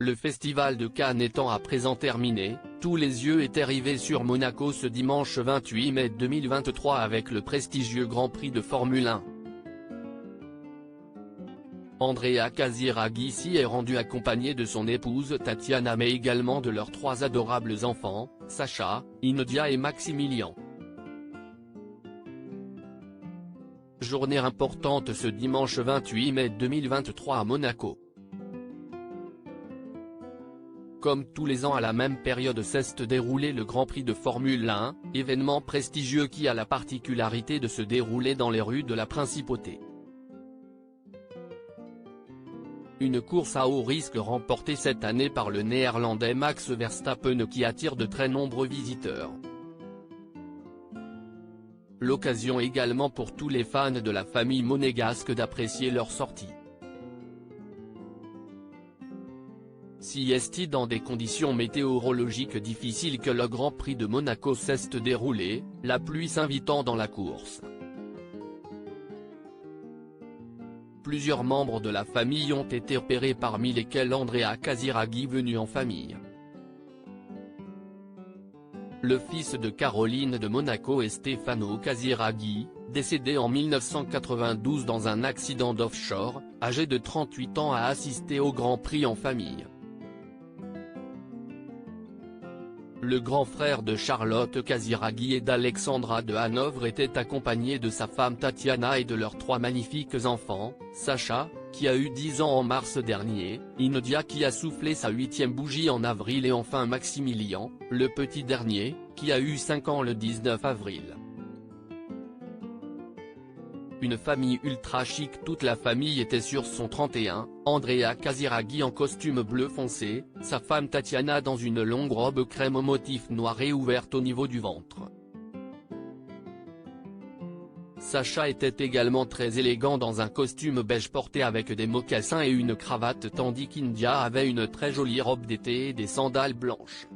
Le festival de Cannes étant à présent terminé, tous les yeux étaient rivés sur Monaco ce dimanche 28 mai 2023 avec le prestigieux Grand Prix de Formule 1. Andrea Casiraghi s'y est rendu accompagné de son épouse Tatiana mais également de leurs 3 adorables enfants, Sacha, Inodia et Maximilian. Journée importante ce dimanche 28 mai 2023 à Monaco. Comme tous les ans à la même période s'est déroulé le Grand Prix de Formule 1, événement prestigieux qui a la particularité de se dérouler dans les rues de la Principauté. Une course à haut risque remportée cette année par le Néerlandais Max Verstappen qui attire de très nombreux visiteurs. L'occasion également pour tous les fans de la famille monégasque d'apprécier leur sortie. Si est dans des conditions météorologiques difficiles que le Grand Prix de Monaco s'est déroulé, la pluie s'invitant dans la course. Plusieurs membres de la famille ont été repérés parmi lesquels Andrea Casiraghi venu en famille. Le fils de Caroline de Monaco et Stefano Casiraghi, décédé en 1992 dans un accident d'offshore, âgé de 38 ans a assisté au Grand Prix en famille. Le grand frère de Charlotte Casiraghi et d'Alexandra de Hanovre était accompagné de sa femme Tatiana et de leurs 3 magnifiques enfants, Sacha, qui a eu 10 ans en mars dernier, Inodia qui a soufflé sa 8e bougie en avril et enfin Maximilian, le petit dernier, qui a eu 5 ans le 19 avril. Une famille ultra chic, toute la famille était sur son 31, Andrea Casiraghi en costume bleu foncé, sa femme Tatiana dans une longue robe crème au motif noir et ouverte au niveau du ventre. Sacha était également très élégant dans un costume beige porté avec des mocassins et une cravate tandis qu'India avait une très jolie robe d'été et des sandales blanches.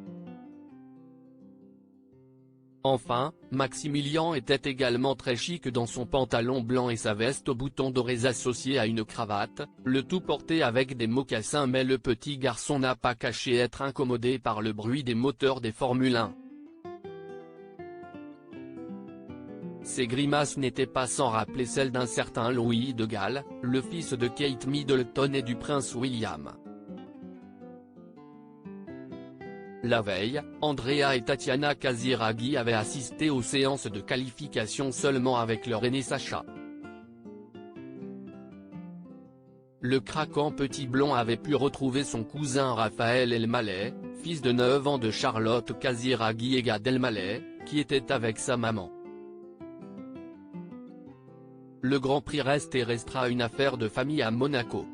Enfin, Maximilian était également très chic dans son pantalon blanc et sa veste aux boutons dorés associée à une cravate, le tout porté avec des mocassins mais le petit garçon n'a pas caché être incommodé par le bruit des moteurs des Formule 1. Ces grimaces n'étaient pas sans rappeler celles d'un certain Louis de Galles, le fils de Kate Middleton et du prince William. La veille, Andrea et Tatiana Casiraghi avaient assisté aux séances de qualification seulement avec leur aîné Sacha. Le craquant petit blond avait pu retrouver son cousin Raphaël Elmaleh, fils de 9 ans de Charlotte Casiraghi et Gad Elmaleh, qui était avec sa maman. Le Grand Prix reste et restera une affaire de famille à Monaco.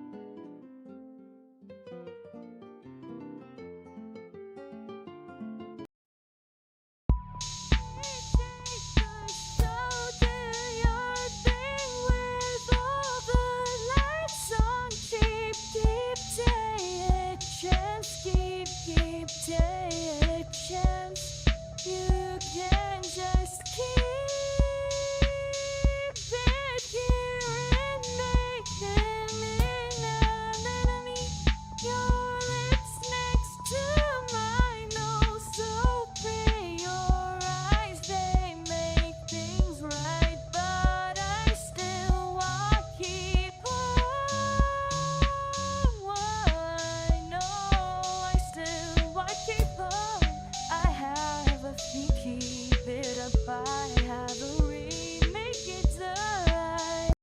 Keep it apart.